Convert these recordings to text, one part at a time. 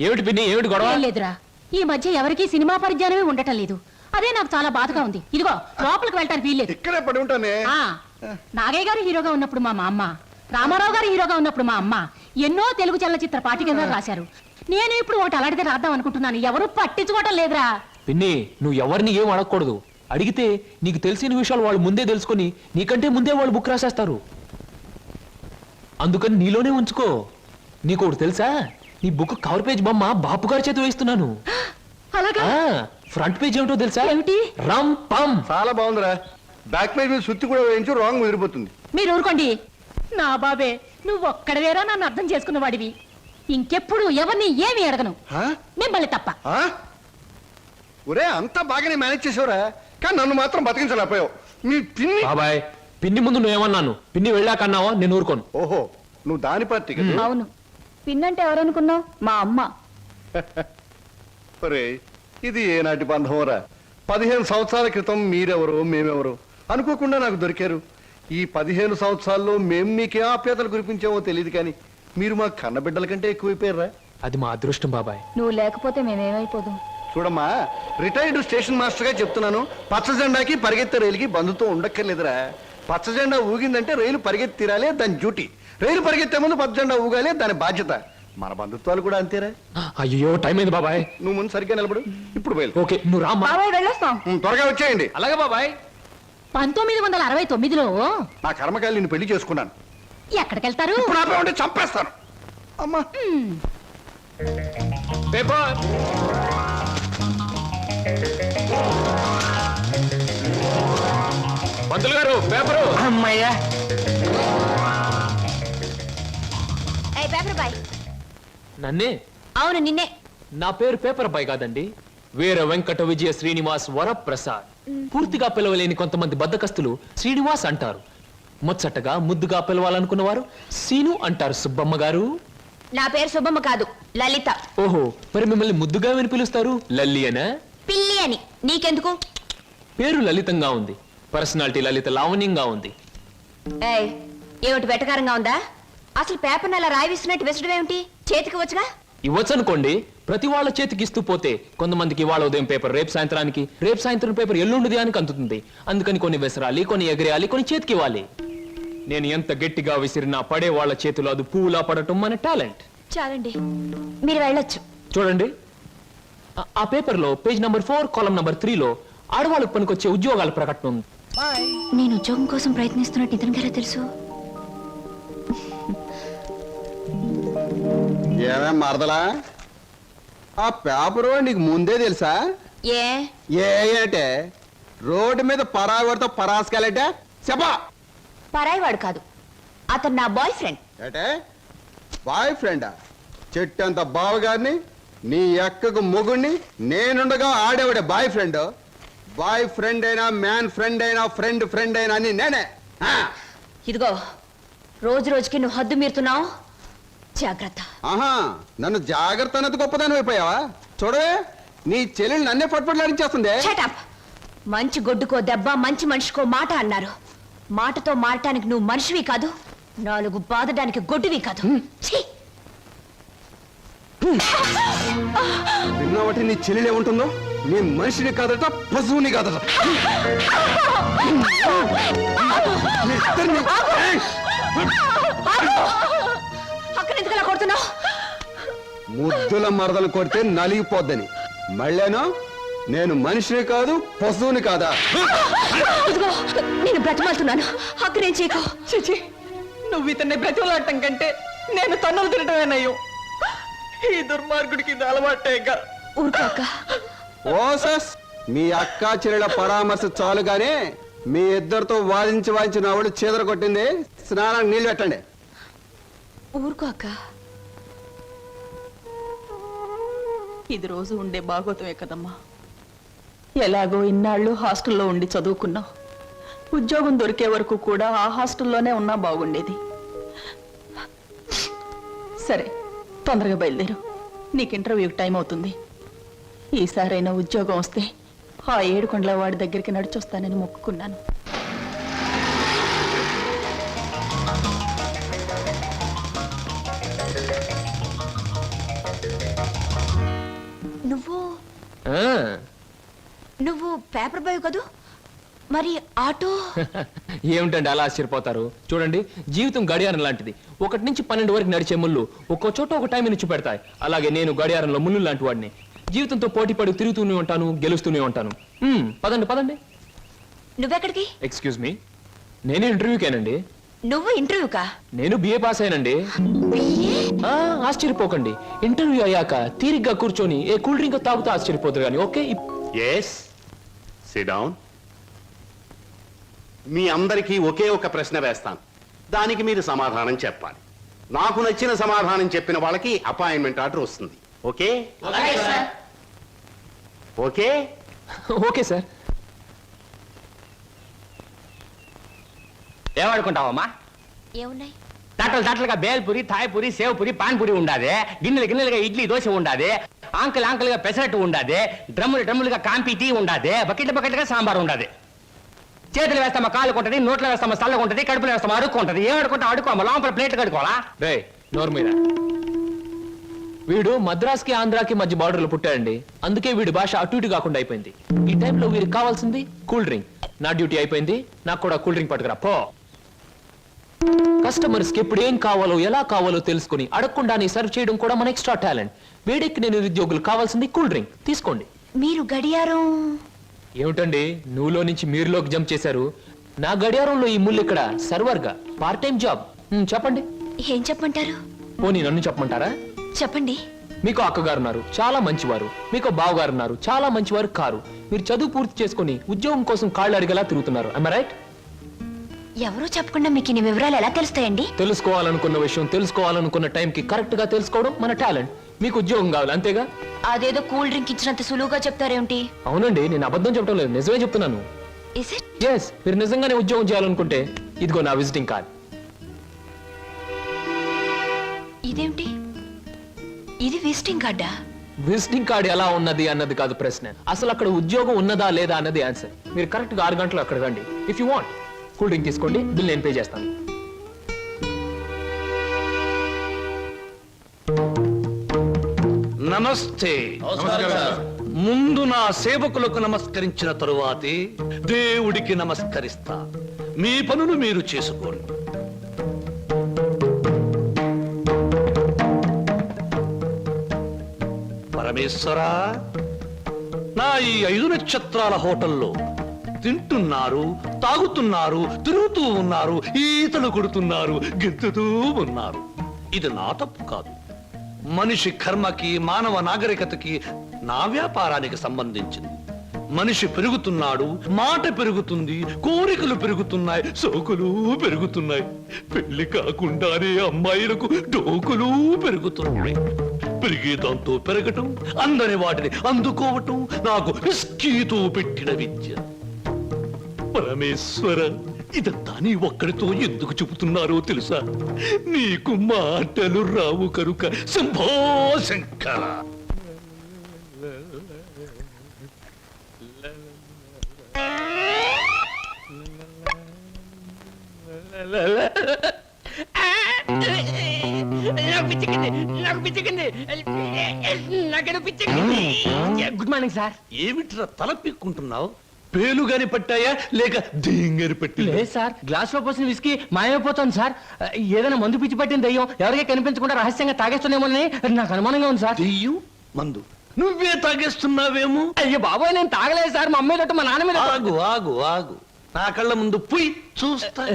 ఏమిటి పిన్ని, ఏమిటి గొడవ? లేదురా, ఈ మధ్య ఎవరికీ సినిమా పరిజ్ఞానమే ఉండటం లేదు. అదే నాకు చాలా బాధగా ఉంది. ఇదిగో లోపలికి వెళ్ళటానికి వీల్లేదు. ఇక్కడే పడి ఉంటానే. నాగయ్య గారు హీరోగా ఉన్నప్పుడు మా అమ్మ, రామారావు గారు హీరోగా ఉన్నప్పుడు మా అమ్మ ఎన్నో తెలుగు చలనచిత్ర పాఠికగా రాశారు. నేను ఇప్పుడు ఒకటి అలాంటిదే రాద్దాం అనుకుంటున్నాను. ఎవరు పట్టించుకోవటం లేదురా. పిన్ని, నువ్వు ఎవరిని ఏం అడగకూడదు. అడిగితే నీకు తెలిసిన విషయాలు వాళ్ళు ముందే తెలుసుకొని నీకంటే ముందే వాళ్ళు బుక్ రాసేస్తారు. అందుకని నీలోనే ఉంచుకో. నీకు ఒకటి తెలుసా, నీ బుక్ కవర్ పేజ్ బొమ్మ బాపు గారి చేతి వేస్తున్నాను. అలాగా? ఫ్రంట్ పేజ్ ఏమిటో తెలుసా? ఏమిటి? రమ్ పమ్. చాలా బాగుందిరా. బ్యాక్ పేజ్ మీద సుత్తి కూడా వేయించు, రాంగ్ ముదిరిపోతుంది. మీరు ఊరుకోండి. నా బాబే, నువ్వు ఒక్కడవేరా నన్ను అర్థం చేసుకున్న వాడివి. ఇంకెప్పుడు ఎవరిని ఏమి అడగను, మిమ్మల్ని తప్ప. ఒరే, అంతా బాగానే మేనేజ్ చేసావురా, కానీ నన్ను మాత్రం బతికించలేకపోయావు. మీ పిన్ని. బాబాయ్, పిన్ని ముందు నువ్వేమన్నాను, పిన్ని వెళ్ళాకన్నావా? నేను ఊరుకోను. ఓహో, నువ్వు దాని పార్టీ కదా. అవును, పిన్నంటే ఎవరనుకున్నావు? మా అమ్మ. ఒరే, ఇది ఏనాటి బంధంరా. 15 సంవత్సరాల క్రితం మీరెవరు మేమెవరు అనుకోకుండా నాకు దొరికారు. ఈ 15 సంవత్సరాల్లో మేము మీకే ఆప్యాతలు కురిపించామో తెలియదు, కానీ మీరు మా కన్నబిడ్డల కంటే ఎక్కువైపోయారా. అది మా అదృష్టం బాబాయ్. నువ్వు లేకపోతే మేమేమైపోదు. చూడమ్మా, రిటైర్డ్ స్టేషన్ మాస్టర్ గా చెప్తున్నాను, పచ్చ జెండాకి పరిగెత్తే రైలుకి బంధుతో ఉండక్కర్లేదురా. పచ్చ జెండా ఊగిందంటే రైలు పరిగెత్తి తీరాలే, దాని డ్యూటీ. రైలు పరిగెత్తే ముందు పచ్చ జెండా ఊగాలే, దాని బాధ్యత. మన బంధుత్వాలు కూడా అంతేరా. అయ్యో, టైం అయింది బాబాయ్. నువ్వు ముందు సరిగ్గా నిలబడు. ఇప్పుడు బయలు. ఓకే, నువ్వు రామ్మా. వెళ్ళొస్తాం. త్వరగా వచ్చేయండి. అలాగే బాబాయ్. 1969లో నా కర్మకాయలు నిన్ను పెళ్లి చేసుకున్నాను. ఎక్కడికెళ్తారు? ఇప్పుడు ఆపే ఉంటే చంపేస్తాను. అమ్మా, పేపర్. పంతులు గారు, పేపరు. అమ్మయ్యా, పేపర్ బాయ్. నన్నే? అవును, నిన్నే. నా పేరు పేపర్ బాయ్ కాదండి, వీర వెంకట విజయ శ్రీనివాస్ వరప్రసాద్. పూర్తిగా పిలవలేని కొంతమంది బద్దకస్తులు శ్రీనివాస్ అంటారు. ముచ్చటగా ముద్దుగా పిలవాలనుకున్న వారు సీను అంటారు. సుబ్బమ్మ గారు. నా పేరు సుబ్బమ్మ కాదు, లలిత. ఓహో, మరి మిమ్మల్ని ముద్దుగా విని పిలుస్తారు లల్లి అనా? పిల్లి అని. నీకెందుకు? పేరు లలితంగా ఉంది, పర్సనాలిటీ లలిత లావణ్యంగా ఉంది. ఏమిటి వెటకారంగా ఉందా? అసలు పేపర్ అలా రాయి విస్తున్నట్టు విసడం ఏమిటి? చేతికి వచ్చుగా. ఇవ్వచ్చు అనుకోండి, ప్రతి వాళ్ళ చేతికి ఇస్తూ పోతే కొంతమందికి ఇవాళ ఉదయం పేపర్ రేపు సాయంత్రానికి, రేపు సాయంత్రం పేపర్ ఎల్లుండి అని అందుతుంది. అందుకని కొన్ని విసరాలి, కొన్ని ఎగరేయాలి, కొన్ని చేతికి ఇవ్వాలి. నేను ఎంత గట్టిగా విసిరినా పడే వాళ్ళ చేతిలో అది పువ్వులా పడటం మన టాలెంట్. చాలండి, మీరు వెళ్ళొచ్చు. చూడండి, ఆ పేపర్ లో పేజ్ నంబర్ 4 కాలం నంబర్ 3లో ఆడవాళ్ళకు పనికొచ్చే ఉద్యోగాల ప్రకటన ఉంది. నేను ఉద్యోగం కోసం ప్రయత్నిస్తున్నట్టు ఇతనికి ఎలా తెలుసు? ఏమేం మరదలా, ఆ పేపరు నీకు ముందే తెలుసా? ఏంటే రోడ్డు మీద పరాగడితో పరాసుకెళ్ళటే చెప్పా. పరాయివాడు కాదు, అతను నా బాయ్ ఫ్రెండ్. ఏటే బాయ్ ఫ్రెండా? చెట్టంత బావగారిని, నీ ఎక్కకు మొగుణ్ణి, నేనుండగా ఆడేవాడే బాయ్ ఫ్రెండ్. బాయ్ ఫ్రెండ్ అయినా, మ్యాన్ ఫ్రెండ్ అయినా, ఫ్రెండ్ ఫ్రెండ్ అయినా అని నేనే. ఇదిగో, రోజు రోజుకి నువ్వు హద్దు మీరుతున్నావు, జాగ్రత్త. ఆహా, నన్ను జాగ్రత్త అన్నది గొప్పదాని అయిపోయావా? చూడవే, నీ చెల్లెలు నన్నే పట్టుపట్లాడించేస్తుంది. మంచి గొడ్డుకో దెబ్బ, మంచి మనిషికో మాట అన్నారు. మాటతో మారటానికి నువ్వు మనిషివి కాదు, 4 బాదడానికి గొడ్డువి కాదు. విన్నావటి నీ చెల్లెలే ఉంటుందో? నీ మనిషిని కాదట, పశువుని కాదట. అక్కడ ఎందుకలా కొడుతున్నావు? ముద్దుల మరదలు కొడితే నలిగిపోద్దని. మళ్ళేనో నేను మనిషిని కాదు, పశువుని కాదా? ఇదిగో, నేను బ్రతిమాలుతున్నాను, అక్కడేం చేయకు. చిచి, నువ్వు ఇతన్ని బ్రతిమలాడటం కంటే నేను తన్నులు తినటమేనయ్యో. ఈ దుర్మార్గుడికి ఇది అలవాటేగా. ఊరుకోక. ఓసస్, మీ అక్క చెల్లెల పరామర్శ చాలుగానే మీ ఇద్దరితో వాదించి నా వాళ్ళు చీదర కొట్టింది. స్నానానికి నీళ్ళు పెట్టండి. ఊరుకోక. ఇది రోజు ఉండే బాగోతమే కదమ్మా. ఎలాగో ఇన్నాళ్ళు హాస్టల్లో ఉండి చదువుకున్నావు. ఉద్యోగం దొరికే వరకు కూడా ఆ హాస్టల్లోనే ఉన్నా బాగుండేది. సరే, తొందరగా బయలుదేరు, నీకు ఇంటర్వ్యూకి టైం అవుతుంది. ఈసారైనా ఉద్యోగం వస్తే ఆ 7 కొండల వాడి దగ్గరికి నడిచొస్తానని మొక్కుకున్నాను. నువ్వు ఆ, నువ్వు పేపర్ బాయ్ కదూ మరి ఆటో ఏమిటండి అలా ఆశ్చర్యపోతారు? చూడండి, జీవితం గడియారం లాంటిది. 1 నుంచి 12 వరకు నడిచే ముళ్ళు ఒక్కో చోట ఒక టైం నుంచి పెడతాయి. అలాగే నేను గడియారంలో ముళ్ళు లాంటి వాడిని. జీవితంతో పోటీ పడి తిరుగుతూనే ఉంటాను, గెలుస్తూనే ఉంటాను. పదండి పదండి. నువ్వెక్కడికి? ఎక్స్క్యూజ్ మీ, నేను ఇంటర్వ్యూకేనండి. నువ్వు ఇంటర్వ్యూకా? నేను బిఏ పాస్ అయినండి. ఆశ్చర్యపోకండి, ఇంటర్వ్యూ అయ్యాక తీరిగ్గా కూర్చొని ఏ కూల్ డ్రింక్ తాగుతూ ఆశ్చర్యపోతారు కానీ. Okay, yes, sit down. మీ అందరికీ ఒకే ఒక ప్రశ్న వేస్తాను, దానికి మీరు సమాధానం చెప్పాలి. నాకు నచ్చిన సమాధానం చెప్పిన వాళ్ళకి అపాయింట్మెంట్ ఆర్డర్ వస్తుంది. Okay okay okay sir. ఏమనుకుంటావమ్మా? ఏమున్నాయి? తట్టలుగా బేల్పూరి, థాయ్పూరి, సేవ్పూరి, పాన్పూరి ఉండాది, గిన్నెలుగా ఇడ్లీ దోశ ఉండాది, ఆంకలుగా పెసరట్టు ఉండాది, డ్రమ్ములుగా కాంపి టీ ఉండాది, బకెట్లుగా సాంబార్ ఉండాది. చేతులు వేస్తామా కాలు కొంటది, నోట్లో వేస్తామా చల్లగా ఉంటది, కడుపులో వేస్తామా అడుక్కుంటది. ఏమడుకుంటా అడుకోమా, లోపల ప్లేట్ కడుకోవాలా? రే నోరు మీద. వీడు మద్రాస్కి ఆంధ్రాకి మధ్య బార్డర్లో పుట్టాడండి. అందుకే వీడి భాష అటు ఇటు కాకుండా అయిపోయింది. ఈ టైంలో వీరికి కావాల్సింది కూల్ డ్రింక్. నా డ్యూటీ అయిపోయింది, నాకు కూడా కూల్ డ్రింక్ పట్టుకురా పో. కస్టమర్స్ కి ఎప్పుడు ఏం కావాలో ఎలా కావాలో తెలుసుకుని అడగకుండానే సర్వ్ చేయడం కూడా మన ఎక్స్ట్రా టాలెంట్. వేడెక్కి నేను నిరుద్యోగులు కావాల్సింది కూల్ డ్రింక్. తీసుకోండి. మీరు గడియారం ఏమిటండి నువ్వులో నుంచి మీరులోకి జంప్ చేశారు? నా గడియారంలో ఈ ముళ్ళు ఇక్కడ సర్వర్ గా పార్ట్ టైం జాబ్. చెప్పండి. ఏం చెప్పమంటారు? పోనీ నన్ను చెప్పమంటారా? చెప్పండి. మీకు అక్కగారు ఉన్నారు, చాలా మంచివారు. మీకు బావగారు ఉన్నారు, చాలా మంచివారు కారు. మీరు చదువు పూర్తి చేసుకుని ఉద్యోగం కోసం కాళ్ళు అడిగేలా తిరుగుతున్నారు. I right? ఎవరో చెప్పకుండా మీకు ఇన్ని వివరాలు ఎలా తెలుస్తాయండి? తెలుసుకోవాలనుకున్న విషయం తెలుసుకోవాలనుకున్న టైంకి కరెక్ట్ గా తెలుసుకోవడం మన టాలెంట్. మీకు ఉద్యోగం కావాలి అంతేగా? అదేదో కూల్ డ్రింక్ ఇచ్చినంత సులువుగా చెప్తారేమిటి? అవునండి, నేను అబద్ధం చెప్పడం లేదు, నిజమే చెప్తున్నాను. Is it? ఎస్, మీరు నిజంగానే ఉద్యోగం చేయాలనుకుంటే ఇదిగో నా విజిటింగ్ కార్డ్. ఇదేమిటి? ఇది విజిటింగ్ కార్డా? విజిటింగ్ కార్డ్ ఎలా ఉన్నది అన్నది కాదు ప్రశ్న, అసలు అక్కడ ఉద్యోగం ఉన్నదా లేదా అన్నది ఆన్సర్. మీరు కరెక్ట్ గా 6 గంటలు అక్కడ రండి. If you want cool drink తీసుకోండి, బిల్ నేను పే చేస్తాను. నమస్తే. ముందు నా సేవకులకు నమస్కరించిన తరువాతే దేవుడికి నమస్కరిస్తా. మీ పనులు మీరు చేసుకోండి. పరమేశ్వరా, నా ఈ 5 నక్షత్రాల హోటల్లో తింటున్నారు, తాగుతున్నారు, తిరుగుతూ ఉన్నారు, ఈతలు కొడుతున్నారు, గెంతుతూ ఉన్నారు. ఇది నా తప్పు కాదు. మనిషి కర్మకి, మానవ నాగరికతకి, నా వ్యాపారానికి సంబంధించింది. మనిషి పెరుగుతున్నాడు, మాట పెరుగుతుంది, కోరికలు పెరుగుతున్నాయి, సోకులు పెరుగుతున్నాయి. పెళ్లి కాకుండానే అమ్మాయిలకు డోకులు పెరుగుతున్నాయి. పెరిగే దాంతో పెరగటం, అందని వాటిని అందుకోవటం నాకు విస్కీతో పెట్టిన విద్య. పరమేశ్వర, ఇదంతా నీ ఒక్కడితో ఎందుకు చెబుతున్నారో తెలుసా? నీకు మాటలు రావు కనుక. Shambho Shankara. Good morning sir. ఏమిట్రా తల పిక్కుంటున్నావు? పేలుగాని పట్టాయా లేక దేంగని పట్టి? లేదు సార్, గ్లాస్ లో పోసిన విస్కీ మాయమైపోతుంది సార్. ఏదైనా మందు పిచ్చి పట్టిన దయ్యం ఎవరికీ కనిపించకుండా రహస్యంగా తాగేస్తున్నామోనని నాకు అనుమానంగా ఉంది సార్. దెయ్యం మందు నువ్వే తాగేస్తున్నావేమో? అయ్యో బాబోయ్, నేను తాగలేదు సార్. మా అమ్మాయి తోటి మా నాన్న మీద. ఆగు ఆగు ఆగు, నా కళ్ళ ముందు పోయి చూస్తా.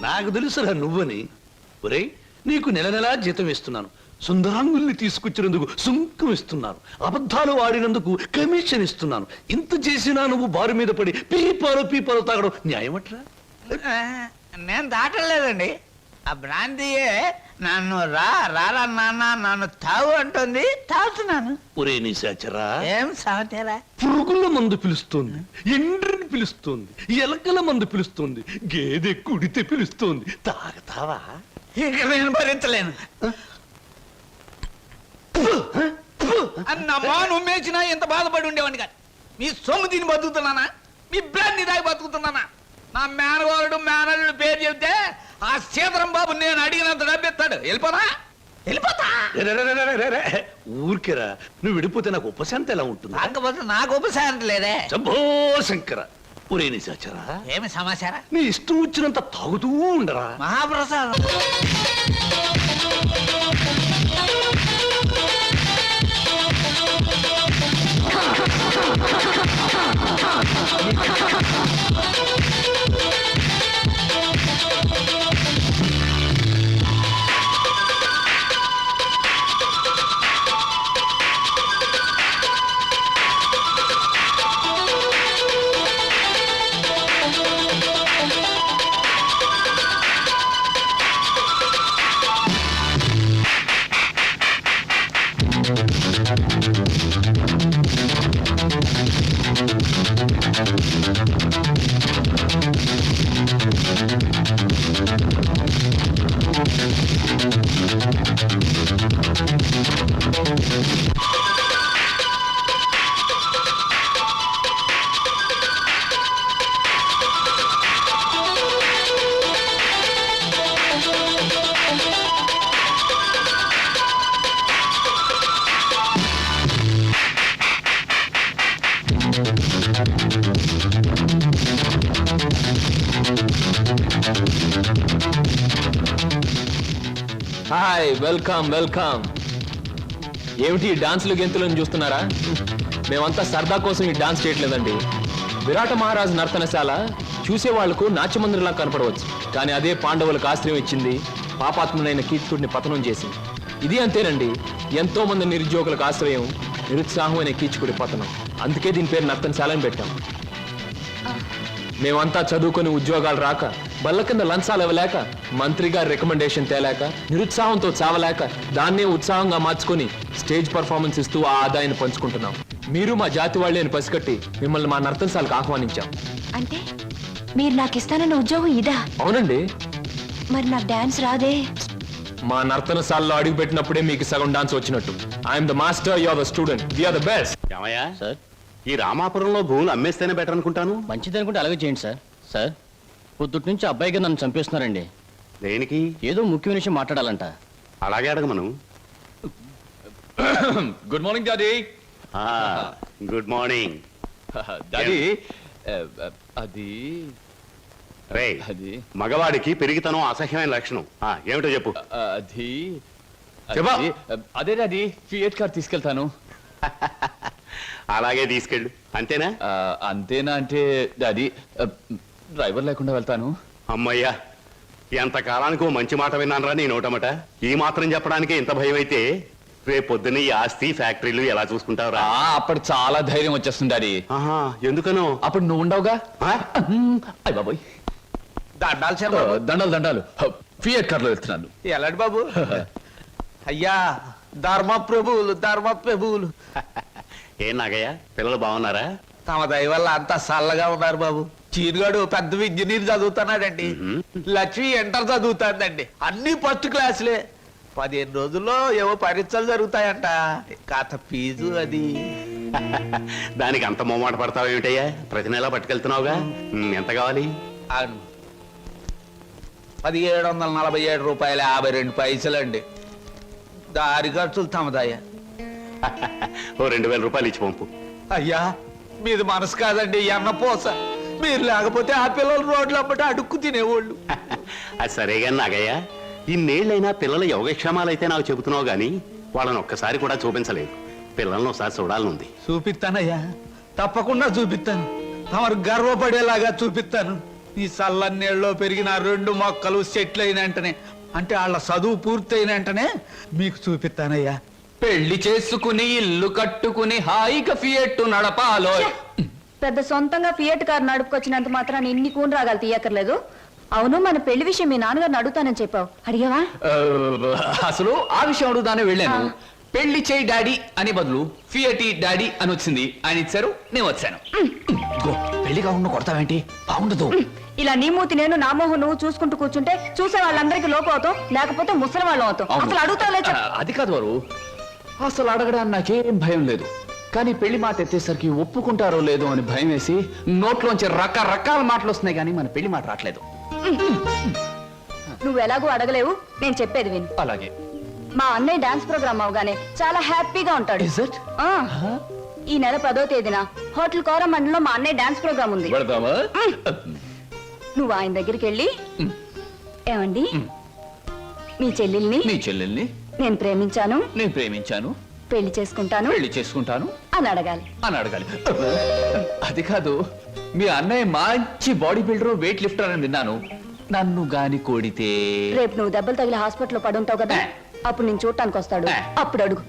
నాకు తెలుసురా నువ్వని. ఒరేయ్, నీకు నెల నెలా జీతం ఇస్తున్నాను, సుందరాంగుల్ని తీసుకొచ్చినందుకు సుంకం ఇస్తున్నాను, అబద్ధాలు ఆడినందుకు కమిషన్ ఇస్తున్నాను. ఇంత చేసినా నువ్వు బారు మీద పడి పీపాలు తాగడం న్యాయమట్రా? నేను దాటలేదండి. ఆ బ్రాంతియే నన్ను రారా నాన్న నన్ను తాగు అంటుంది, తాగుతున్నాను. ఒరే నిశాచరా, ఏం సమాచారా? పురుగుల మందు పిలుస్తోంది, ఎండ్రిని పిలుస్తోంది, ఎలకల మందు పిలుస్తోంది, గేదె కుడితే పిలుస్తోంది. తాగతావా? ఇక నేను భరించలేను. అన్నమ్మా, నువ్వు మేచినా ఎంత బాధపడి ఉండేవాడిని కాదు. మీ సొమ్ము తిని బతుకుతున్నానా? మీ బ్రాంతి దాగి బతుకుతున్నానా? నా మేనవాడు మేనల్లుడు పేరు చెబితే ఆ సీతారాం బాబు నేను అడిగినంత డబ్బు ఇస్తాడు. వెళ్ళిపోతా. ఊరికేరా, నువ్వు విడిపోతే నాకు ఉపశాంతి ఎలా ఉంటుంది? కాకపోతే నాకు ఉపశాంతి లేదే. శంభో శంకర. ఒరే నిశాచరా, ఏమి సమాచారం? నీ ఇష్టం వచ్చినంత తాగుతూ ఉండరా. మహాప్రసాదం. Hi, welcome welcome. ఏమిటి ఈ డాన్సులు గెంతులను చూస్తున్నారా? మేమంతా సరదా కోసం ఈ డాన్స్ చేయట్లేదండి. విరాట మహారాజు నర్తనశాల చూసే వాళ్లకు నాట్యమందిరంలా కనపడవచ్చు, కానీ అదే పాండవులకు ఆశ్రయం ఇచ్చింది, పాపాత్మునైన కీచకుడిని పతనం చేసింది. ఇది అంతేనండి, ఎంతో మంది నిరుద్యోగులకు ఆశ్రయం, నిరుత్సాహమైన కీచకుడి పతనం. అందుకే దీని పేరు నర్తనశాలని పెట్టాం. మేమంతా చదువుకొని ఉద్యోగాలు రాక, బల్ల కింద లంచాలు ఇవ్వలేక, మంత్రి గారి రికమెండేషన్ తేలేక, నిరుత్సాహంతో చావలేక, దాన్నే ఉత్సాహంగా మార్చుకొని స్టేజ్ పర్ఫార్మెన్స్ ఇస్తూ ఆ ఆదాయాన్ని పంచుకుంటున్నాం. మీరు మా జాతి వాళ్ళే అని పసిగట్టి మిమ్మల్ని మా నర్తనశాలకు ఆహ్వానించాం. అంటే మీరు నాకు ఇస్తానన్న ఉద్యోగం ఇదా? అవునండి. మరి నాకు డాన్స్ రాదే? మా నర్తనశాలలో అడుగు పెట్టినప్పుడే మీకు సగం డాన్స్ వచ్చినట్టు. I'm the master, you are the student, we are the best. ఏమయ్యా, సార్, ఈ రామాపురంలో భూములు అమ్మేస్తేనే బెటర్ అనుకుంటాను. మంచిది అనుకుంటే అలాగే చేయండి సార్. సార్, పొద్దుటి నుంచి అబ్బాయిగా నన్ను చంపేస్తున్నారండి. దేనికి? ఏదో ముఖ్యమైన విషయం మాట్లాడాలంట. అలాగే అడగమను. Good morning daddy. Good morning daddy, అది రే, మగవాడికి పెరిగితనం అసహ్యమైన లక్షణం. ఏమిటో చెప్పు. అది చెప్పు. అదే డాడీ, ఫియట్ కార్ తీసుకెళ్తాను. అలాగే తీసుకెళ్ళు. అంతేనా? అంతేనా అంటే డాడీ, డ్రైవర్ లేకుండా వెళ్తాను. అమ్మయ్యా, ఎంత కాలానికి ఓ మంచి మాట విన్నానరా నీ నోటమట. ఈ మాత్రం చెప్పడానికి ఇంత భయం అయితే రేపు పొద్దున్న ఈ ఆస్తి ఫ్యాక్టరీలు ఎలా చూసుకుంటావురా? అప్పుడు చాలా ధైర్యం వచ్చేస్తుంది డాడీ. ఎందుకనో? అప్పుడు నువ్వు ఉండవుగా. అయ్య బాబోయ్, దండాలు దండాలు. ఫియట్ కార్లో వెళ్తున్నాను. ఎలాంటి బాబు? అయ్యా, ధర్మ ప్రభువులు. ఏం నాగయ్య, పిల్లలు బాగున్నారా? తమ దయ వల్ల అంతా చల్లగా ఉన్నారు బాబు. చీరుగాడు పెద్ద ఇంజనీర్ చదువుతున్నాడండి. లక్ష్మి ఇంటర్ చదువుతాడండి. అన్ని ఫస్ట్ క్లాసులే. 15 రోజుల్లో ఏవో పరీక్షలు జరుగుతాయంట. కాత ఫీజు అది. దానికి అంత మొమ్మాట పడతావు ఏమిటయ్యా? ప్రతి నెలా పట్టుకెళ్తున్నావుగా. ఎంత కావాలి? 1747 రూపాయలు 52 పైసలండి. దారి ఖర్చులు తమదయ్యా. ఓ 2000 రూపాయలు ఇచ్చి పంపు. అయ్యా, మీది మనసు కాదండి, ఎన్నపోస. మీరు లేకపోతే ఆ పిల్లలు రోడ్లు అప్పటి అడుక్కు తినేవాళ్ళు. అది సరేగా నాగయ్య, ఇన్నేళ్ళైనా పిల్లల యోగక్షేమాలైతే నాకు చెబుతున్నావు గాని వాళ్ళని ఒక్కసారి కూడా చూపించలేదు. పిల్లల్ని ఒకసారి చూడాలనుంది. చూపిస్తానయ్యా, తప్పకుండా చూపిస్తాను. తమరు గర్వపడేలాగా చూపిస్తాను. ఈ చల్లన్నేళ్ళలో పెరిగిన 2 మొక్కలు సెటిల్ అయిన వెంటనే, అంటే వాళ్ళ చదువు పూర్తయిన వెంటనే మీకు చూపిస్తానయ్యా. పెళ్లి చేసుకుని ఇల్లు కట్టుకుని హాయిగా ఫియట్ నడపాలో. పెద్ద సొంతంగా ఫియట్ కార్ నడుపుకొచ్చినంత మాత్రాన్ని ఇన్ని కూని రాగాలు తీయక్కర్లేదు. అవును, మన పెళ్లి విషయం మీ నాన్నగారిని అడుగుతానని చెప్పావు, అడిగావా? అసలు ఆ విషయం అడుగుదానే వెళ్ళాను. పెళ్లి చేయి డాడీ అని బదులు ఫియటి డాడీ అని వచ్చింది. ఆయన ఇచ్చారు, నేను వచ్చాను. పెళ్లి కాకుండా కొడతావేంటి? బాగుండదు. ఇలా నీ మూతి నేను, నా మొహం నువ్వు చూసుకుంటూ కూర్చుంటే చూసే వాళ్ళందరికీ లోపం అవుతాం, లేకపోతే ముసలి వాళ్ళం అవుతాం. అసలు అడుగుతావులే. అది కాదు వారు, అసలు అడగడానికి నాకేం భయం లేదు. కానీ పెళ్లి మాట ఎత్తేసరికి ఒప్పుకుంటారో లేదో అని భయం వేసి నోట్లోంచి రకరకాల మాటలు వస్తున్నాయి కానీ మన పెళ్లి మాట రావట్లేదు. నువ్వు ఎలాగో అడగలేవు, నేను చెప్పేది విను. అలాగే. మా అన్నయ్య డాన్స్ ప్రోగ్రామ్ అవగానే చాలా హ్యాపీగా ఉంటాడు. Is it? ఆ. ఈ నెల 10వ తేదీన హోటల్ కోరమండలో మా అన్నయ్య డాన్స్ ప్రోగ్రామ్ ఉంది. వెళదామా? నువ్వు ఆయన దగ్గరికి వెళ్ళి ఏమండి మీ చెల్లెల్ని నీ చెల్లెల్ని నేను ప్రేమించాను, నేను ప్రేమించాను, పెళ్లి చేసుకుంటాను పెళ్లి చేసుకుంటాను అని అడగాలి. అని అడగాలి. అది కాదు, మీ అన్నయ్య మంచి బాడీ బిల్డర్, వెయిట్ లిఫ్టర్ అని విన్నాను. నన్ను గాని కోడితే రేపు నువ్వు దెబ్బలు తగిలి హాస్పిటల్లో పడుంటావు కదా, అప్పుడు నేను చూడటానికి వస్తాడు, అప్పుడు అడుగు.